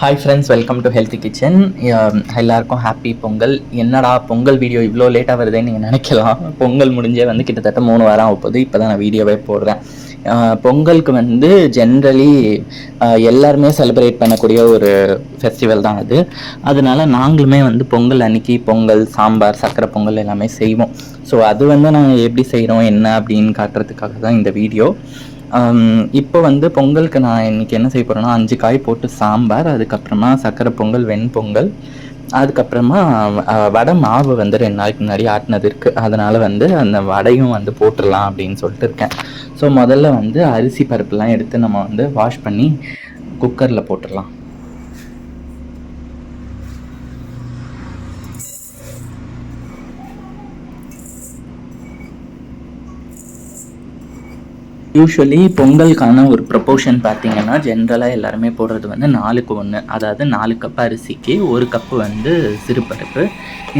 Hi friends, welcome to healthy kitchen. எல்லாருக்கும் happy Pongal. என்னடா Pongal video இவ்வளோ லேட்டாக வருதுன்னு நீங்கள் நினைக்கலாம். பொங்கல் முடிஞ்சே வந்து கிட்டத்தட்ட 3 வாரம் ஆகுது. இப்போ தான் நான் வீடியோவே போடுறேன். பொங்கலுக்கு வந்து ஜென்ரலி எல்லாருமே செலிப்ரேட் பண்ணக்கூடிய ஒரு ஃபெஸ்டிவல் தான் அது. அதனால நாங்களுமே வந்து பொங்கல் அன்னைக்கு பொங்கல், சாம்பார், சக்கரை பொங்கல் எல்லாமே செய்வோம். ஸோ அது வந்து நாங்கள் எப்படி செய்கிறோம் என்ன அப்படின்னு காட்டுறதுக்காக தான் இந்த வீடியோ. இப்போ வந்து பொங்கலுக்கு நான் இன்றைக்கி என்ன செய்ய போகிறேன்னா 5 காய் போட்டு சாம்பார், அதுக்கப்புறமா சக்கரை பொங்கல், வெண்பொங்கல், அதுக்கப்புறமா வடை மாவு வந்து 2 நாளைக்கு முன்னாடி ஆட்டினது இருக்குது. அதனால் வந்து அந்த வடையும் வந்து போட்டுடலாம் அப்படின்னு சொல்லிட்டு இருக்கேன். ஸோ முதல்ல வந்து அரிசி பருப்புலாம் எடுத்து நம்ம வந்து வாஷ் பண்ணி குக்கரில் போட்டுடலாம். யூஸ்வலி பொங்கலுக்கான ஒரு ப்ரொப்போர்ஷன் பார்த்தீங்கன்னா ஜென்ரலாக எல்லாருமே போடுறது வந்து 4க்கு 1, அதாவது 4 கப் அரிசிக்கு 1 கப்பு வந்து சிறுபருப்பு.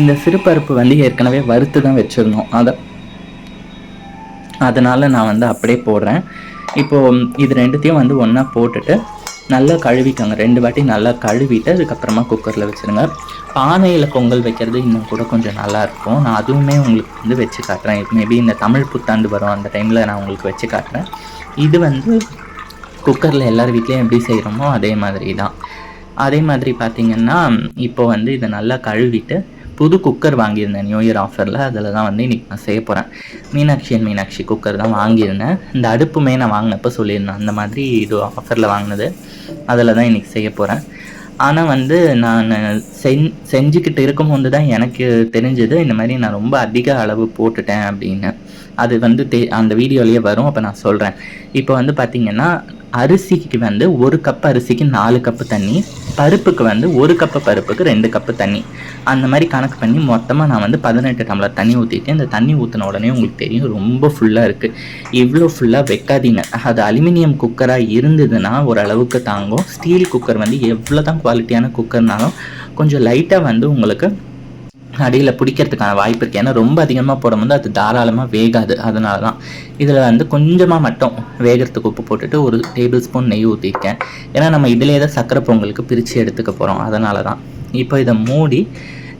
இந்த சிறுபருப்பு வந்து ஏற்கனவே வறுத்து தான் வச்சுருந்தோம். அதனால் நான் வந்து அப்படியே போடுறேன். இப்போது இது ரெண்டுத்தையும் வந்து ஒன்றா போட்டுட்டு நல்லா கழுவிக்கோங்க. 2 வாட்டி நல்லா கழுவிட்டு அதுக்கப்புறமா குக்கரில் வச்சுருங்க. பானையில் பொங்கல் வைக்கிறது இன்னும் கூட கொஞ்சம் நல்லாயிருக்கும். நான் அதுவுமே உங்களுக்கு வந்து வச்சு காட்டுறேன். மேபி இந்த தமிழ் புத்தாண்டு வரும், அந்த டைமில் நான் உங்களுக்கு வச்சு காட்டுறேன். இது வந்து குக்கரில் எல்லார் வீட்லேயும் எப்படி செய்கிறோமோ அதே மாதிரி தான். அதே மாதிரி பார்த்திங்கன்னா இப்போ வந்து இதை நல்லா கழுவிட்டு புது குக்கர் வாங்கியிருந்தேன் நியூ இயர் ஆஃபரில். அதில் தான் வந்து இன்றைக்கி நான் செய்ய போகிறேன். மீனாட்சி குக்கர் தான் வாங்கியிருந்தேன். இந்த அடுப்புமே நான் வாங்கினப்போ சொல்லியிருந்தேன், அந்த மாதிரி இது ஆஃபரில் வாங்கினது. அதில் தான் இன்றைக்கி செய்ய போகிறேன். ஆனால் வந்து நான் செஞ்சுக்கிட்டு இருக்கும்போது தான் எனக்கு தெரிஞ்சது இந்த மாதிரி நான் ரொம்ப அதிக அளவு போட்டுட்டேன் அப்படின்னு. அது வந்து அந்த வீடியோலேயே வரும், அப்போ நான் சொல்கிறேன். இப்போ வந்து பார்த்திங்கன்னா அரிசிக்கு வந்து 1 கப் அரிசிக்கு 4 கப்பு தண்ணி, பருப்புக்கு வந்து 1 கப்பு பருப்புக்கு 2 கப்பு தண்ணி, அந்த மாதிரி கணக்கு பண்ணி மொத்தமாக நான் வந்து 18 டம்ளர் தண்ணி ஊற்றிட்டேன். இந்த தண்ணி ஊற்றின உடனே உங்களுக்கு தெரியும் ரொம்ப ஃபுல்லாக இருக்குது. இவ்வளோ ஃபுல்லாக வைக்காதீங்க. அது அலுமினியம் குக்கராக இருந்ததுன்னா ஓரளவுக்கு தாங்கும். ஸ்டீல் குக்கர் வந்து எவ்வளோ தான் குவாலிட்டியான குக்கர்னாலும் கொஞ்சம் லைட்டாக வந்து உங்களுக்கு அடியில் பிடிக்கிறதுக்கான வாய்ப்பு இருக்குது. ஏன்னா ரொம்ப அதிகமாக போடும்போது அது தாராளமாக வேகாது. அதனால தான் இதில் வந்து கொஞ்சமாக மட்டும் வேகிறதுக்கு உப்பு போட்டுட்டு 1 டேபிள் ஸ்பூன் நெய் ஊற்றிருக்கேன். ஏன்னா நம்ம இதிலே தான் சக்கரை பொங்கலுக்கு பிரித்து எடுத்துக்க போகிறோம். அதனால தான் இப்போ இதை மூடி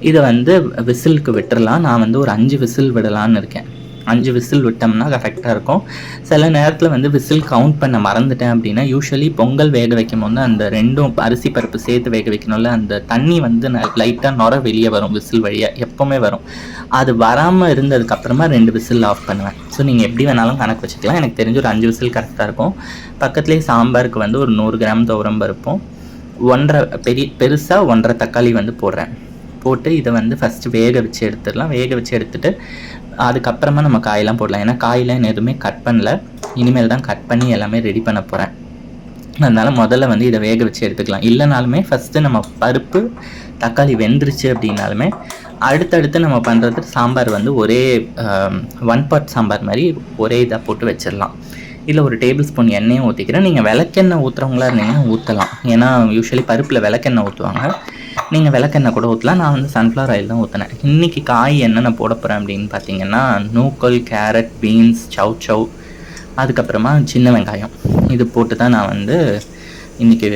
இதை வந்து விசிலுக்கு விட்டுறலாம். நான் வந்து ஒரு 5 விசில் விடலான்னு இருக்கேன். 5 விசில் விட்டோம்னா கரெக்டாக இருக்கும். சில நேரத்தில் வந்து விசில் கவுண்ட் பண்ண மறந்துட்டேன் அப்படின்னா யூஸ்வலி பொங்கல் வேக வைக்கும் போது அந்த 2 அரிசி பருப்பு சேர்த்து வேக வைக்கணும்ல, அந்த தண்ணி வந்து லைட்டாக நுர வெளியே வரும் விசில் வழியாக, எப்போவுமே வரும். அது வராமல் இருந்ததுக்கப்புறமா 2 விசில் ஆஃப் பண்ணுவேன். ஸோ நீங்கள் எப்படி வேணாலும் கணக்கு வச்சுக்கலாம். எனக்கு தெரிஞ்சு ஒரு 5 விசில் கரெக்டாக இருக்கும். பக்கத்துலேயே சாம்பாருக்கு வந்து ஒரு 100 கிராம் துவரம் பருப்பும் 1.5 பெருசாக 1.5 தக்காளி வந்து போட்டு இதை வந்து ஃபஸ்ட்டு வேக வச்சு எடுத்துடலாம். வேக வச்சு எடுத்துகிட்டு அதுக்கப்புறமா நம்ம காயெல்லாம் போடலாம். ஏன்னா காயெல்லாம் எதுவுமே கட் பண்ணல, இனிமேல் தான் கட் பண்ணி எல்லாமே ரெடி பண்ண போகிறேன். அதனால் முதல்ல வந்து இதை வேக வச்சு எடுத்துக்கலாம். இல்லைனாலுமே ஃபஸ்ட்டு நம்ம பருப்பு தக்காளி வெந்துருச்சு அப்படின்னாலுமே அடுத்தடுத்து நம்ம பண்ணுறது சாம்பார் வந்து ஒரே 1 பார்ட் சாம்பார் மாதிரி ஒரே இதாக போட்டு வச்சிடலாம். இதில் ஒரு டேபிள் ஸ்பூன் எண்ணெயும் ஊற்றிக்கிறேன். நீங்கள் விளக்கெண்ணெய் ஊற்றுறவங்களா இருந்தீங்கன்னா ஊற்றலாம். ஏன்னா யூஸ்வலி பருப்பில் விளக்கெண்ணெய் ஊற்றுவாங்க. நீங்கள் விளக்கெண்ணெய் கூட ஊற்றலாம். நான் வந்து சன்ஃப்ளவர் ஆயில் தான் ஊற்றினேன். இன்றைக்கி காய் என்னென்ன போட போகிறேன் அப்படின்னு பார்த்தீங்கன்னா நூக்கல், கேரட், பீன்ஸ், சவ், அதுக்கப்புறமா சின்ன வெங்காயம், இது போட்டு தான் நான் வந்து இன்றைக்கி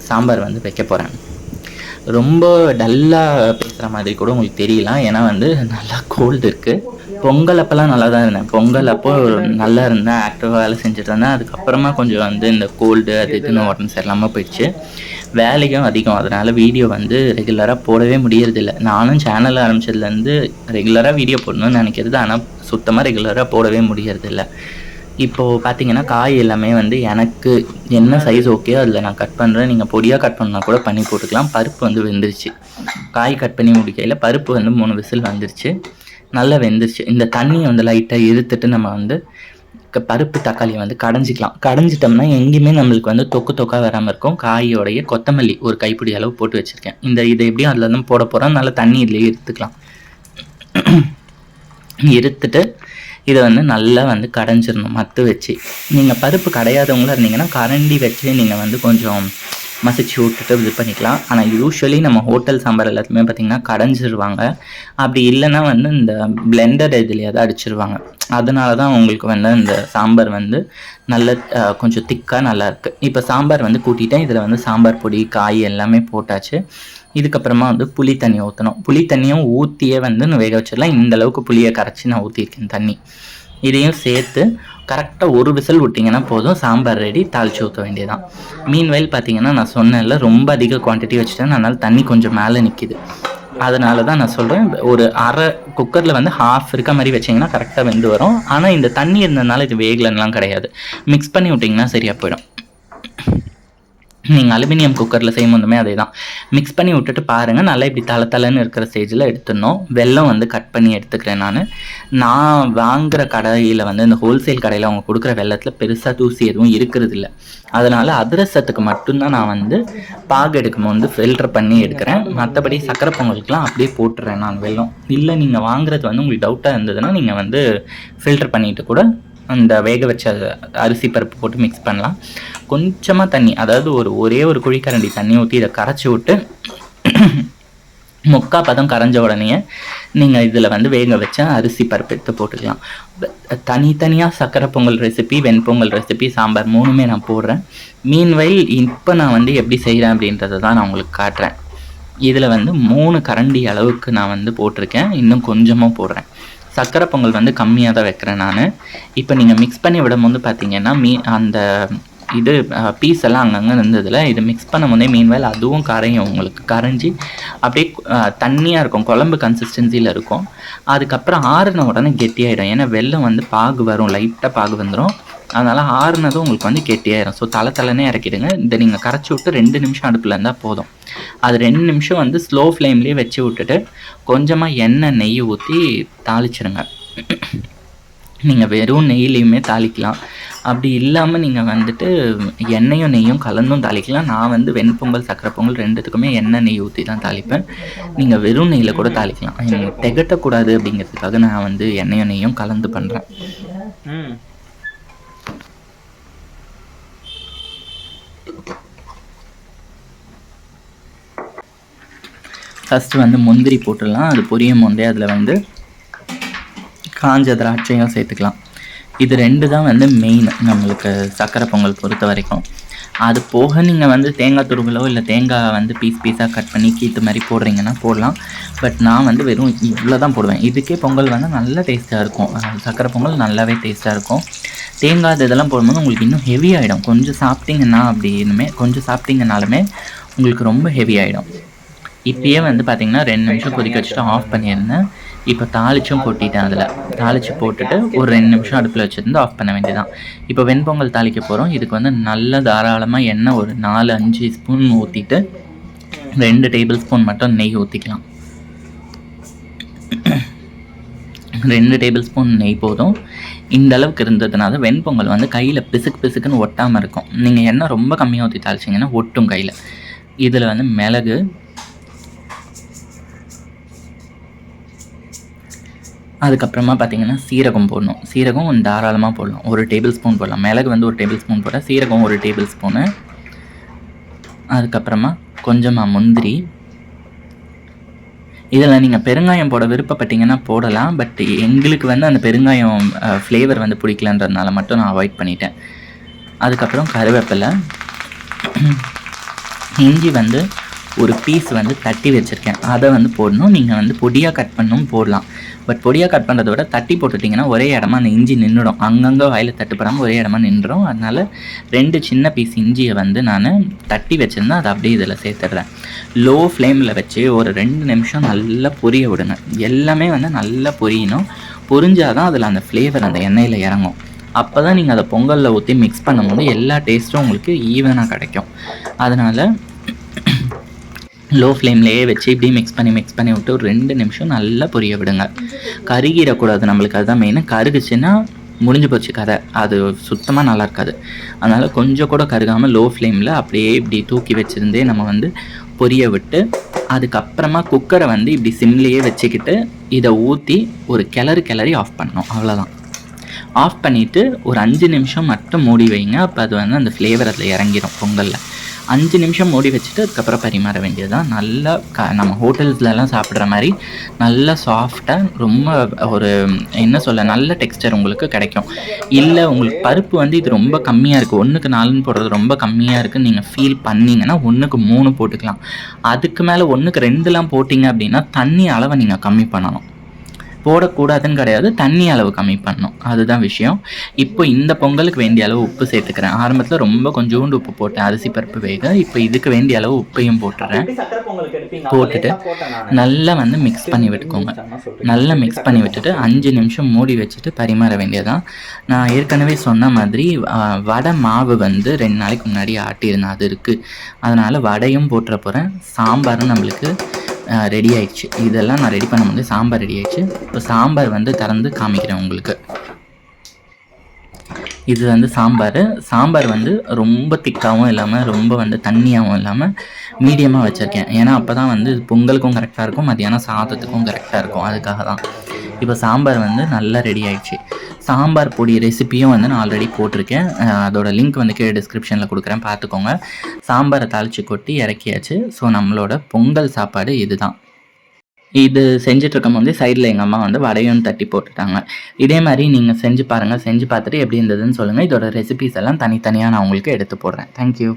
சாம்பார் வந்து வைக்க போகிறேன். ரொம்ப டல்லாக பேசுகிற மாதிரி கூட உங்களுக்கு தெரியலாம், ஏன்னா வந்து நல்லா கோல்டு இருக்குது. பொங்கல் அப்போல்லாம் நல்லா தான் இருந்தேன். பொங்கல் அப்போ நல்லா இருந்தேன், ஆக்டிவாக வேலை செஞ்சுட்டு இருந்தேன். அதுக்கப்புறமா கொஞ்சம் வந்து இந்த கோல்டு அது இதுன்னு உடம்பு சரியில்லாமல் போயிடுச்சு. வேலையும் அதிகம், அதனால் வீடியோ வந்து ரெகுலராக போடவே முடியறதில்ல. நானும் சேனல் ஆரம்பித்ததுலேருந்து ரெகுலராக வீடியோ போடணும்னு நினைக்கிறது, ஆனால் சுத்தமாக ரெகுலராக போடவே முடியறதில்ல. இப்போது பார்த்தீங்கன்னா காய் எல்லாமே வந்து எனக்கு என்ன சைஸ் ஓகே அதில் நான் கட் பண்ணுறேன். நீங்கள் பொடியாக கட் பண்ணால் கூட பண்ணி போட்டுக்கலாம். பருப்பு வந்து வெந்துருச்சு. காய் கட் பண்ணி முடிக்கையில் பருப்பு வந்து 3 விசில் வந்துருச்சு, நல்லா வெந்துருச்சு. இந்த தண்ணியை வந்து லைட்டாக இழுத்துட்டு நம்ம வந்து பருப்பு தக்காளியை வந்து கடைஞ்சிட்டோம்னா எங்கேயுமே நம்மளுக்கு வந்து தொக்காக வராமல் இருக்கும். காயோடைய கொத்தமல்லி ஒரு கைப்பிடி அளவு போட்டு வச்சுருக்கேன். இதை எப்படியும் அதில் தான் போட போகிறோம். நல்லா தண்ணி இதுலேயே எடுத்துக்கலாம். எடுத்துட்டு இதை வந்து நல்லா வந்து கடைஞ்சிடணும் மத்து வச்சு. நீங்கள் பருப்பு கடையாதவங்களாக இருந்தீங்கன்னா கரண்டி வச்சு நீங்கள் வந்து கொஞ்சம் மசிச்சு விட்டுட்டு இது பண்ணிக்கலாம். ஆனால் யூஸ்வலி நம்ம ஹோட்டல் சாம்பார் எல்லாத்துமே பார்த்திங்கன்னா கடைஞ்சிருவாங்க. அப்படி இல்லைன்னா வந்து இந்த பிளெண்டர் இதுலையாவது அடிச்சிருவாங்க. அதனால தான் உங்களுக்கு வந்து இந்த சாம்பார் வந்து நல்ல கொஞ்சம் திக்காக நல்லாயிருக்கு. இப்போ சாம்பார் வந்து கூட்டிட்டேன். இதில் வந்து சாம்பார் பொடி, காய் எல்லாமே போட்டாச்சு. இதுக்கப்புறமா வந்து புளி தண்ணி ஊற்றணும். புளி தண்ணியும் ஊற்றியே வந்து நான் வேக வச்சிடலாம். இந்தளவுக்கு புளியை கரைச்சி நான் ஊற்றிருக்கேன் தண்ணி. இதையும் சேர்த்து கரெக்டாக ஒரு விசில் விட்டிங்கன்னா போதும், சாம்பார் ரெடி. தாளித்து ஊற்ற வேண்டியதான். மீன்வயல் பார்த்தீங்கன்னா நான் சொன்னேன்ல, ரொம்ப அதிக குவான்டிட்டி வச்சுட்டேன். அதனால் தண்ணி கொஞ்சம் மேலே நிற்கிது. அதனால தான் நான் சொல்கிறேன், ஒரு அரை குக்கரில் வந்து ஹாஃப் இருக்க மாதிரி வச்சிங்கன்னா கரெக்டாக வெந்து வரும். ஆனால் இந்த தண்ணி இருந்ததுனால இது வேகலன்னெலாம் கிடையாது. மிக்ஸ் பண்ணி விட்டிங்கன்னா சரியாக போயிடும். நீங்கள் அலுமினியம் குக்கரில் செய்யும்போதுமே அதே தான். மிக்ஸ் பண்ணி விட்டுட்டு பாருங்கள், நல்லா இப்படி தலைன்னு இருக்கிற ஸ்டேஜில் எடுத்துடணும். வெல்லம் வந்து கட் பண்ணி எடுத்துக்கிறேன். நான் வாங்குகிற கடையில் வந்து இந்த ஹோல்சேல் கடையில் அவங்க கொடுக்குற வெள்ளத்தில் பெருசாக தூசி எதுவும் இருக்கிறது இல்லை. அதனால் அதிரசத்துக்கு மட்டும்தான் நான் வந்து பாகு எடுக்கும் போது ஃபில்டர் பண்ணி எடுக்கிறேன். மற்றபடி சக்கரை பொங்கலுக்குலாம் அப்படியே போட்டுறேன் நான் வெல்லம். இல்லை நீங்கள் வாங்குறது வந்து உங்களுக்கு டவுட்டாக இருந்ததுன்னா நீங்கள் வந்து ஃபில்டர் பண்ணிவிட்டு கூட அந்த வேக வச்ச அரிசி பருப்பு போட்டு மிக்ஸ் பண்ணலாம். கொஞ்சமாக தண்ணி, அதாவது ஒரே ஒரு குழிக்கரண்டி தண்ணி ஊற்றி இதை கரைச்சி விட்டு முக்கா பதம் கரைஞ்ச உடனே நீங்கள் இதில் வந்து வேக வச்ச அரிசி பருப்பு எடுத்து போட்டுக்கலாம். தனித்தனியாக சக்கரை பொங்கல் ரெசிபி, வெண்பொங்கல் ரெசிபி, சாம்பார் மூணுமே நான் போடுறேன். மீன்வயல் இப்போ நான் வந்து எப்படி செய்கிறேன் அப்படின்றத தான் நான் உங்களுக்கு காட்டுறேன். இதில் வந்து 3 கரண்டி அளவுக்கு நான் வந்து போட்டிருக்கேன். இன்னும் கொஞ்சமாக போடுறேன். சக்கரை பொங்கல் வந்து கம்மியாக தான் வைக்கிறேன் நான். இப்போ நீங்கள் மிக்ஸ் பண்ணி விடும்போது பார்த்தீங்கன்னா அந்த இது பீஸ் எல்லாம் அங்கங்கே இருந்ததில் இது மிக்ஸ் பண்ணும் போதே மீன்வயல் அதுவும் கரையும், உங்களுக்கு கரைஞ்சி அப்படியே தண்ணியாக இருக்கும், குழம்பு கன்சிஸ்டன்சியில் இருக்கும். அதுக்கப்புறம் ஆறுன உடனே கெட்டியாயிடும். ஏன்னா வெல்லம் வந்து பாகு வரும், லைட்டாக பாகு வந்துடும். அதனால் ஆறுனதும் உங்களுக்கு வந்து கெட்டியாயிடும். ஸோ தலைனே இறக்கிடுங்க. இதை நீங்கள் கரைச்சி விட்டு 2 நிமிஷம் அடுப்பில் இருந்தால் போதும். அது 2 நிமிஷம் வந்து ஸ்லோ ஃப்ளேம்லேயே வச்சு விட்டுட்டு கொஞ்சமாக எண்ணெய் நெய் ஊற்றி தாளிச்சிடுங்க. நீங்கள் வெறும் நெய்லேயுமே தாளிக்கலாம். அப்படி இல்லாமல் நீங்கள் வந்துட்டு எண்ணெயும் நெய்யும் கலந்தும் தாளிக்கலாம். நான் வந்து வெண்பொங்கல், சக்கரை பொங்கல் ரெண்டுத்துக்குமே எண்ணெய் நெய் ஊற்றி தான் தாளிப்பேன். நீங்கள் வெறும் நெய்யில் கூட தாளிக்கலாம். எனக்கு திகட்டக்கூடாது அப்படிங்கிறதுக்காக நான் வந்து எண்ணெயும் நெய்யும் கலந்து பண்ணுறேன். ஃபஸ்ட்டு வந்து முந்திரி போட்டுடலாம். அது பொரியும் போதே அதில் வந்து காஞ்ச திராட்சையும் சேர்த்துக்கலாம். இது 2 தான் வந்து மெயின் நம்மளுக்கு சக்கரை பொங்கல் பொறுத்த வரைக்கும். அது போக நீங்கள் வந்து தேங்காய் துருவலோ இல்லை தேங்காய் வந்து பீஸாக கட் பண்ணி கீத்து மாதிரி போடுறீங்கன்னா போடலாம். பட் நான் வந்து வெறும் இவ்வளோ தான் போடுவேன். இதுக்கே பொங்கல் வந்து நல்லா டேஸ்ட்டாக இருக்கும். சக்கரை பொங்கல் நல்லாவே டேஸ்ட்டாக இருக்கும். தேங்காய் இதெல்லாம் போடும்போது உங்களுக்கு இன்னும் ஹெவி ஆகிடும். கொஞ்சம் சாப்பிட்டீங்கன்னாலுமே உங்களுக்கு ரொம்ப ஹெவி ஆகிடும். இப்போயே வந்து பார்த்திங்கன்னா 2 நிமிஷம் கொதிக்க வச்சுட்டு ஆஃப் பண்ணியிருந்தேன். இப்போ தாளிச்சும் கொட்டிட்டேன். அதில் தாளித்து போட்டுட்டு ஒரு 2 நிமிஷம் அடுப்பில் வச்சுருந்து ஆஃப் பண்ண வேண்டியதான். இப்போ வெண்பொங்கல் தாளிக்க போகிறோம். இதுக்கு வந்து நல்ல தாராளமாக எண்ணெய் ஒரு 4-5 ஸ்பூன் ஊற்றிட்டு 2 டேபிள் ஸ்பூன் மட்டும் நெய் ஊற்றிக்கலாம். 2 டேபிள் ஸ்பூன் நெய் போதும். இந்த அளவுக்கு இருந்ததுனால வெண்பொங்கல் வந்து கையில் பிசுக்குன்னு ஒட்டாமல் இருக்கும். நீங்கள் எண்ணெய் ரொம்ப கம்மியாக ஊற்றி தாளிச்சிங்கன்னா ஒட்டும் கையில். இதில் வந்து மிளகு, அதுக்கப்புறமா பார்த்திங்கன்னா சீரகம் போடணும். சீரகம் தாராளமாக போடலாம். 1 டேபிள் ஸ்பூன் போடலாம். மிளகு வந்து 1 டேபிள் ஸ்பூன் போட, சீரகம் 1 டேபிள் ஸ்பூனு. அதுக்கப்புறமா கொஞ்சமாக முந்திரி. இதில் நீங்கள் பெருங்காயம் போட விருப்பப்பட்டீங்கன்னா போடலாம். பட் எங்களுக்கு வந்து அந்த பெருங்காயம் ஃப்ளேவர் வந்து பிடிக்கலன்றதுனால மட்டும் நான் அவாய்ட் பண்ணிட்டேன். அதுக்கப்புறம் கருவேப்பிலை, இஞ்சி வந்து ஒரு பீஸ் வந்து தட்டி வச்சுருக்கேன், அதை வந்து போடணும். நீங்கள் வந்து பொடியாக கட் பண்ணணும் போடலாம். பட் பொடியாக கட் பண்ணுறத விட தட்டி போட்டுட்டிங்கன்னா ஒரே இடமா அந்த இஞ்சி நின்றுடும். அங்கங்கே வாயில் தட்டுப்படாமல் ஒரே இடமா நின்றுடும். அதனால் 2 சின்ன பீஸ் இஞ்சியை வந்து நான் தட்டி வச்சுருந்தேன், அதை அப்படியே இதில் சேர்த்துடுறேன். லோ ஃப்ளேமில் வச்சு ஒரு 2 நிமிஷம் நல்லா பொரிய விடுங்க. எல்லாமே வந்து நல்லா பொரியணும். பொரிஞ்சால் தான் அதில் அந்த ஃப்ளேவர் அந்த எண்ணெயில் இறங்கும். அப்போ தான் நீங்கள் அதை பொங்கலில் ஊற்றி மிக்ஸ் பண்ணும்போது எல்லா டேஸ்ட்டும் உங்களுக்கு ஈவனாக கிடைக்கும். அதனால் லோ ஃப்ளேம்லேயே வச்சு இப்படி மிக்ஸ் பண்ணி விட்டு ஒரு 2 நிமிஷம் நல்லா பொரிய விடுங்க. கருகிடக்கூடாது, நம்மளுக்கு அதுதான் மெயின். கருகுச்சுன்னா முடிஞ்சு போச்சு கதை, அது சுத்தமாக நல்லா இருக்காது. அதனால் கொஞ்சம் கூட கருகாமல் லோ ஃப்ளேமில் அப்படியே இப்படி தூக்கி வச்சுருந்தே நம்ம வந்து பொரிய விட்டு, அதுக்கப்புறமா குக்கரை வந்து இப்படி சிம்லேயே வச்சுக்கிட்டு இதை ஊற்றி ஒரு கிளறி ஆஃப் பண்ணணும். அவ்வளோதான். ஆஃப் பண்ணிவிட்டு ஒரு 5 நிமிஷம் மட்டும் மூடி வைங்க. அப்போ அது வந்து அந்த ஃப்ளேவர் அதில் இறங்கிடும் பொங்கலில். 5 நிமிஷம் மூடி வச்சுட்டு அதுக்கப்புறம் பரிமாற வேண்டியது தான். நல்லா நம்ம ஹோட்டல்ஸ்லலாம் சாப்பிட்ற மாதிரி நல்லா சாஃப்டாக ரொம்ப ஒரு என்ன சொல்ல நல்ல டெக்ஸ்டர் உங்களுக்கு கிடைக்கும். இல்லை உங்களுக்கு பருப்பு வந்து இது ரொம்ப கம்மியாக இருக்குது, 1க்கு 4ன்னு போடுறது ரொம்ப கம்மியாக இருக்குதுன்னு நீங்கள் ஃபீல் பண்ணிங்கன்னா 1க்கு 3 போட்டுக்கலாம். அதுக்கு மேலே 1க்கு 2லாம் போட்டிங்க அப்படின்னா தண்ணி அளவை நீங்கள் கம்மி பண்ணணும். போடக்கூடாதுன்னு கிடையாது, தண்ணி அளவு கம்மி பண்ணணும், அதுதான் விஷயம். இப்போ இந்த பொங்கலுக்கு வேண்டிய அளவு உப்பு சேர்த்துக்கிறேன். ஆரம்பத்தில் ரொம்ப கொஞ்சோண்டு உப்பு போட்டேன் அரிசி பருப்பு வேக. இப்போ இதுக்கு வேண்டிய அளவு உப்பையும் போட்டுறேன். போட்டுட்டு நல்லா வந்து மிக்ஸ் பண்ணி விட்டுக்கோங்க. நல்லா மிக்ஸ் பண்ணி விட்டுட்டு 5 நிமிஷம் மூடி வச்சுட்டு பரிமாற வேண்டியதான். நான் ஏற்கனவே சொன்ன மாதிரி வடை மாவு வந்து 2 நாளைக்கு முன்னாடி ஆட்டியிருந்தேன், அது இருக்குது. அதனால் வடையும் போட்டுற போகிறேன். சாம்பாரும் நம்மளுக்கு ரெடி ஆயிடுச்சு. இதெல்லாம் நான் ரெடி பண்ணும்போது சாம்பார் ரெடி ஆயிடுச்சு. இப்போ சாம்பார் வந்து திறந்து காமிக்கிறேன் உங்களுக்கு. இது வந்து சாம்பார் வந்து ரொம்ப திக்காகவும் இல்லாமல் ரொம்ப வந்து தண்ணியாகவும் இல்லாமல் மீடியமாக வச்சுருக்கேன். ஏன்னா அப்போ தான் வந்து பொங்கலுக்கும் கரெக்டாக இருக்கும், மத்தியானம் சாதத்துக்கும் கரெக்டாக இருக்கும், அதுக்காக தான். இப்போ சாம்பார் வந்து நல்லா ரெடி ஆயிடுச்சு. சாம்பார் பொடி ரெசிப்பியும் வந்து நான் ஆல்ரெடி போட்டிருக்கேன், அதோட லிங்க் வந்து கீழே டிஸ்கிரிப்ஷனில் கொடுக்குறேன், பார்த்துக்கோங்க. சாம்பாரை தாளித்து கொட்டி இறக்கியாச்சு. ஸோ நம்மளோட பொங்கல் சாப்பாடு இது தான். இது செஞ்சிட்ருக்கும் போது சைடில் எங்கள் அம்மா வந்து வடையும் தட்டி போட்டுட்டாங்க. இதே மாதிரி நீங்கள் செஞ்சு பாருங்கள். செஞ்சு பார்த்துட்டு எப்படி இருந்ததுன்னு சொல்லுங்கள். இதோட ரெசிபிஸ் எல்லாம் தனித்தனியாக நான் உங்களுக்கு எடுத்து போடுறேன். தேங்க்யூ.